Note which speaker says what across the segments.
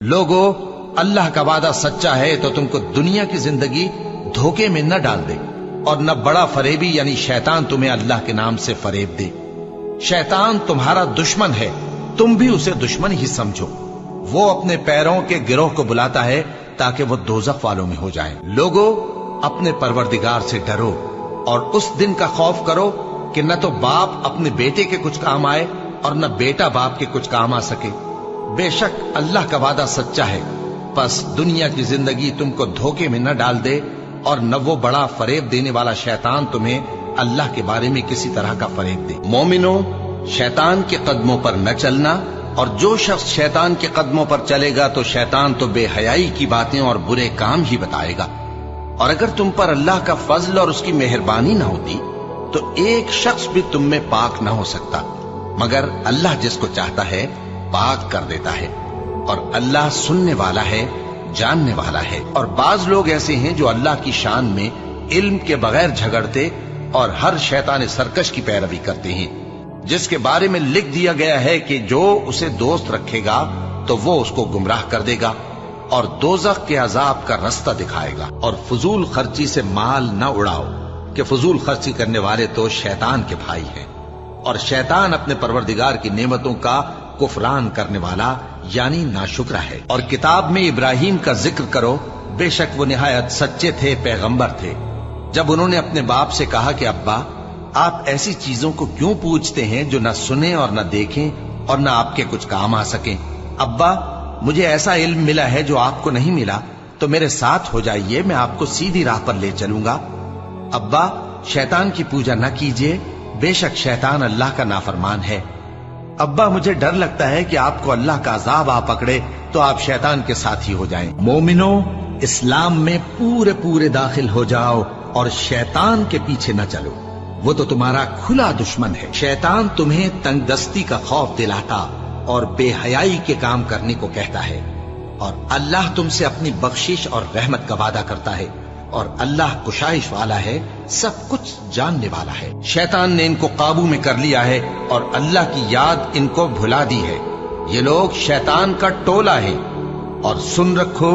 Speaker 1: लोगो, अल्लाह का वादा सच्चा है तो तुमको दुनिया की जिंदगी धोखे में न डाल दे और न बड़ा फरेबी यानी शैतान तुम्हें अल्लाह के नाम से फरेब दे। शैतान तुम्हारा दुश्मन है, तुम भी उसे दुश्मन ही समझो। वो अपने पैरों के गिरोह को बुलाता है ताकि वो दोजख वालों में हो जाएं। लोगो, अपने परवरदिगार से डरो और उस दिन का खौफ करो कि न तो बाप अपने बेटे के कुछ काम आए और न बेटा बाप के कुछ काम आ सके। बेशक अल्लाह का वादा सच्चा है, बस दुनिया की जिंदगी तुमको धोखे में न डाल दे और न वो बड़ा फरेब देने वाला शैतान तुम्हें अल्लाह के बारे में किसी तरह का फरेब दे। मोमिनो, शैतान के कदमों पर न चलना, और जो शख्स शैतान के कदमों पर चलेगा तो शैतान तो बेहयाई की बातें और बुरे काम ही बताएगा। और अगर तुम पर अल्लाह का फजल और उसकी मेहरबानी न होती तो एक शख्स भी तुम में पाक न हो सकता, मगर अल्लाह जिसको चाहता है पाक कर देता है। और अल्लाह सुनने वाला है, जानने वाला है। और बाज लोग ऐसे हैं जो अल्लाह की शान में इल्म के बगैर झगड़ते और हर शैतान सरकश की पैरवी करते हैं, जिसके बारे में लिख दिया गया है कि जो उसे दोस्त रखेगा तो वो उसको गुमराह कर देगा और दोजख के अजाब का रास्ता दिखाएगा। और फजूल खर्ची से माल न उड़ाओ कि फजूल खर्ची करने वाले तो शैतान के भाई हैं, और शैतान अपने परवरदिगार की नेमतों का कुफरान करने वाला यानी नाशुक्र है। और किताब में इब्राहिम का जिक्र करो, बेशक वो निहायत सच्चे थे, पैगंबर थे। जब उन्होंने अपने बाप से कहा कि अब्बा, आप ऐसी चीजों को क्यों पूछते हैं जो न सुने और न देखें और न आपके कुछ काम आ सकें। अब्बा, मुझे ऐसा इल्म मिला है जो आपको नहीं मिला, तो मेरे साथ हो जाइए, मैं आपको सीधी राह पर ले चलूंगा। अब्बा, शैतान की पूजा न कीजिए, बेशक शैतान अल्लाह का नाफरमान है। अब्बा, मुझे डर लगता है कि आपको अल्लाह का अजाब आ पकड़े तो आप शैतान के साथ ही हो जाएं। मोमिनो, इस्लाम में पूरे पूरे दाखिल हो जाओ और शैतान के पीछे न चलो, वो तो तुम्हारा खुला दुश्मन है। शैतान तुम्हें तंगदस्ती का खौफ दिलाता और बेहयाई के काम करने को कहता है, और अल्लाह तुमसे अपनी बख्शिश और रहमत का वादा करता है, और अल्लाह कुशाइश वाला है, सब कुछ जानने वाला है। शैतान ने इनको काबू में कर लिया है और अल्लाह की याद इनको भुला दी है। ये लोग शैतान का टोला है, और सुन रखो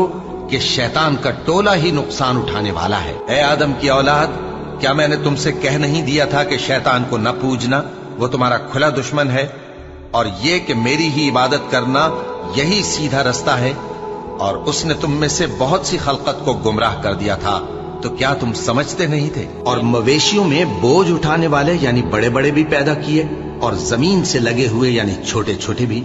Speaker 1: कि शैतान का टोला ही नुकसान उठाने वाला है। ए आदम की औलाद, क्या मैंने तुमसे कह नहीं दिया था कि शैतान को न पूजना, वो तुम्हारा खुला दुश्मन है, और ये कि मेरी ही इबादत करना यही सीधा रास्ता है। और उसने तुम में से बहुत सी खलकत को गुमराह कर दिया था, तो क्या तुम समझते नहीं थे। और मवेशियों में बोझ उठाने वाले यानी बड़े बड़े भी पैदा किए, और जमीन से लगे हुए यानी छोटे छोटे भी।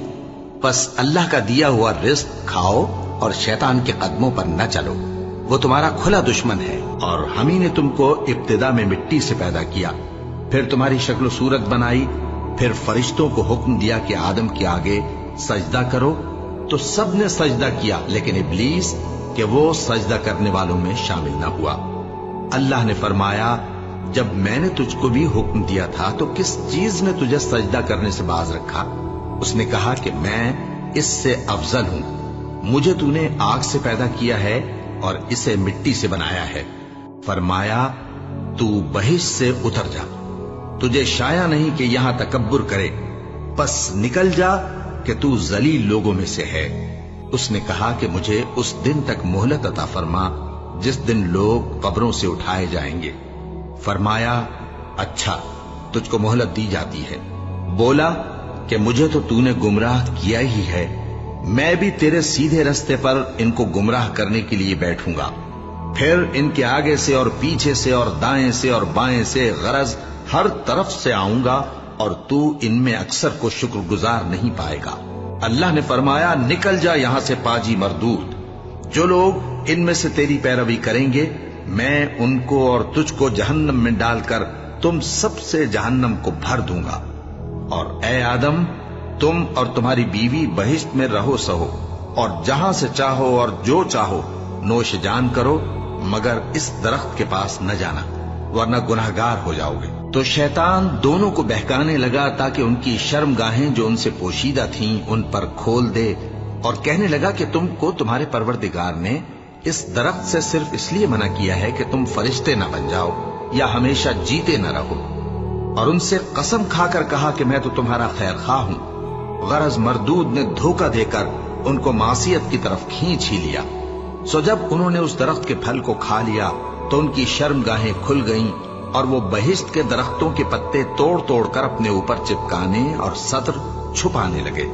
Speaker 1: बस अल्लाह का दिया हुआ रिज्क खाओ और शैतान के कदमों पर न चलो, वो तुम्हारा खुला दुश्मन है। और हम ही ने तुमको इब्तिदा में मिट्टी से पैदा किया, फिर तुम्हारी शक्ल सूरत बनाई, फिर फरिश्तों को हुक्म दिया कि आदम के आगे सजदा करो, तो सब ने सजदा किया, लेकिन इब्लीस कि वो सजदा करने वालों में शामिल न हुआ। अल्लाह ने फरमाया, जब मैंने तुझको भी हुक्म दिया था तो किस चीज ने तुझे सजदा करने से बाज रखा। उसने कहा कि मैं इससे अफजल हूं, मुझे तूने आग से पैदा किया है और इसे मिट्टी से बनाया है। फरमाया, तू बहिश्त से उतर जा, तुझे शाया नहीं कि यहां तकब्बुर करे, बस निकल जा कि तू जलील लोगों में से है। उसने कहा कि मुझे उस दिन तक मोहलत अता फरमा जिस दिन लोग कब्रों से उठाए जाएंगे। फरमाया, अच्छा, तुझको मोहलत दी जाती है। बोला कि मुझे तो तूने गुमराह किया ही है, मैं भी तेरे सीधे रास्ते पर इनको गुमराह करने के लिए बैठूंगा, फिर इनके आगे से और पीछे से और दाएं से और बाएं से गरज हर तरफ से आऊंगा, और तू इनमें अक्सर को शुक्रगुजार नहीं पाएगा। अल्लाह ने फरमाया, निकल जा यहां से पाजी मरदूद, जो लोग इनमें से तेरी पैरवी करेंगे मैं उनको और तुझको जहन्नम में डालकर तुम सबसे जहन्नम को भर दूंगा। और ए आदम, तुम और तुम्हारी बीवी बहिश्त में रहो सहो, और जहां से चाहो और जो चाहो नोश जान करो, मगर इस दरख्त के पास न जाना, वरना गुनाहगार हो जाओगे। तो शैतान दोनों को बहकाने लगा ताकि उनकी शर्मगाहें जो उनसे पोशीदा थीं उन पर खोल दे, और कहने लगा कि तुमको तुम्हारे परवरदिगार ने इस दरख्त से सिर्फ इसलिए मना किया है कि तुम फरिश्ते न बन जाओ या हमेशा जीते न रहो। और उनसे कसम खाकर कहा कि मैं तो तुम्हारा खैर खा हूं। गरज मरदूद ने धोखा देकर ان کو मासियत की तरफ खींच ही लिया। सो जब उन्होंने उस दरख्त के फल को खा लिया तो उनकी शर्मगाहें खुल गईं और वो बहिश्त के दरख्तों के पत्ते तोड़ तोड़ कर अपने ऊपर चिपकाने और सत्र छुपाने लगे।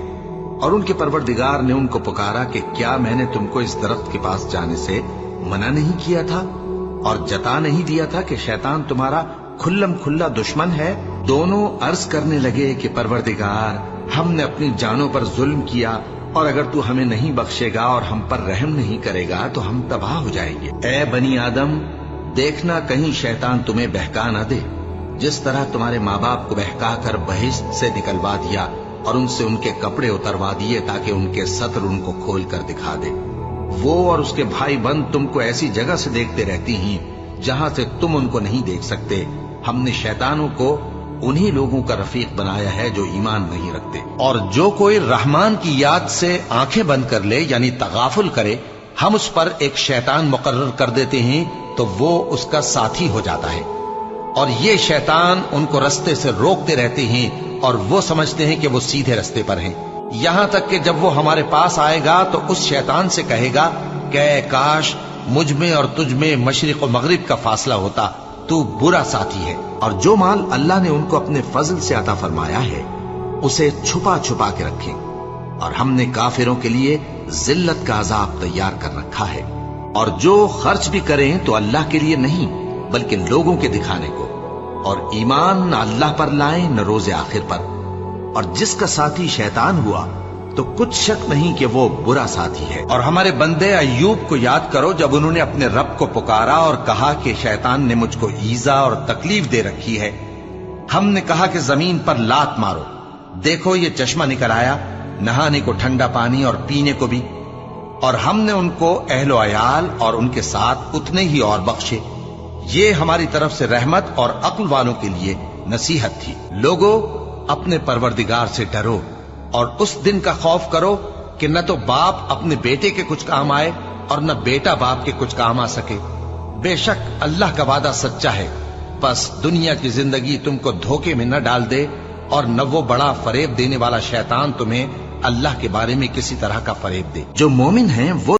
Speaker 1: और उनके परवरदिगार ने उनको पुकारा कि क्या मैंने तुमको इस दरख्त के पास जाने से मना नहीं किया था और जता नहीं दिया था कि शैतान तुम्हारा खुल्लम खुल्ला दुश्मन है? दोनों अर्ज करने लगे कि परवरदिगार, हमने अपनी जानों पर जुल्म किया और अगर तू हमें नहीं बख्शेगा और हम पर रहम नहीं करेगा तो हम तबाह हो जाएंगे। ए बनी आदम, देखना कहीं शैतान तुम्हें बहका न दे, जिस तरह तुम्हारे माँ बाप को बहका कर बहिश्त से निकलवा दिया और उनसे उनके कपड़े उतरवा दिए ताकि उनके सत्र उनको खोल कर दिखा दे। वो और उसके भाई बंद तुमको ऐसी जगह से देखते रहती हैं जहां से तुम उनको नहीं देख सकते। हमने शैतानों को उन्हीं लोगों का रफीक बनाया है जो ईमान नहीं रखते। और जो कोई रहमान की याद से आंखें बंद कर ले यानी तगाफुल करे, हम उस पर एक शैतान मुकर्रर कर देते हैं तो वो उसका साथी हो जाता है। और ये शैतान उनको रस्ते से रोकते रहते हैं और वो समझते हैं कि वो सीधे रस्ते पर हैं। यहां तक कि जब वो हमारे पास आएगा तो उस शैतान से कहेगा कि काश मुझ में और तुझ में मशरिक और मगरिब का फासला होता, तू बुरा साथी है। और जो माल अल्लाह ने उनको अपने फजल से अता फरमाया है उसे छुपा छुपा के रखें। और हमने काफिरों के लिए जिल्लत का अजाब तैयार कर रखा है। और जो खर्च भी करें तो अल्लाह के लिए नहीं बल्कि लोगों के दिखाने को। और ईमान न अल्लाह पर लाएं न रोज़े आखिर पर। और जिसका साथी शैतान हुआ तो कुछ शक नहीं कि वो बुरा साथी है। और हमारे बंदे अय्यूब को याद करो जब उन्होंने अपने रब को पुकारा और कहा कि शैतान ने मुझको ईजा और तकलीफ दे रखी है। हमने कहा कि जमीन पर लात मारो, देखो ये चश्मा निकल आया, नहाने को ठंडा पानी और पीने को भी। और हमने उनको अहलो अयाल और उनके साथ उतने ही और बख्शे। ये हमारी तरफ से रहमत और अक्ल वालों के लिए नसीहत थी। लोगों, अपने परवरदिगार से डरो और उस दिन का खौफ करो कि न तो बाप अपने बेटे के कुछ काम आए और न बेटा बाप के कुछ काम आ सके। बेशक अल्लाह का वादा सच्चा है, बस दुनिया की जिंदगी तुमको धोखे में न डाल दे और न वो बड़ा फरेब देने वाला शैतान तुम्हें अल्लाह के बारे में किसी तरह का फरेब दे। जो मोमिन हैं वो